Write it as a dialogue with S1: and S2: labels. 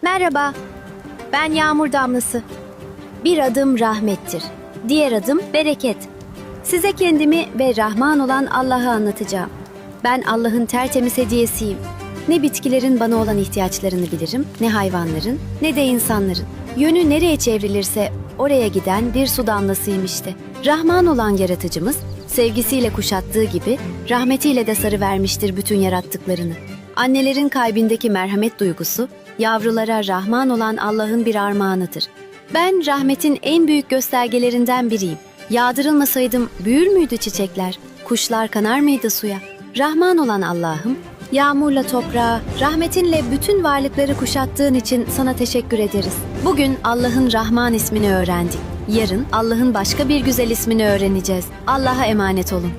S1: Merhaba, ben Yağmur Damlası. Bir adım rahmettir, diğer adım bereket. Size kendimi ve Rahman olan Allah'ı anlatacağım. Ben Allah'ın tertemiz hediyesiyim. Ne bitkilerin bana olan ihtiyaçlarını bilirim, ne hayvanların, ne de insanların. Yönü nereye çevrilirse oraya giden bir su damlasıyım işte. Rahman olan yaratıcımız, sevgisiyle kuşattığı gibi rahmetiyle de sarıvermiştir bütün yarattıklarını. Annelerin kalbindeki merhamet duygusu, yavrulara Rahman olan Allah'ın bir armağanıdır. Ben rahmetin en büyük göstergelerinden biriyim. Yağdırılmasaydım büyür müydü çiçekler, kuşlar kanar mıydı suya? Rahman olan Allah'ım, yağmurla toprağa, rahmetinle bütün varlıkları kuşattığın için sana teşekkür ederiz. Bugün Allah'ın Rahman ismini öğrendik. Yarın Allah'ın başka bir güzel ismini öğreneceğiz. Allah'a emanet olun.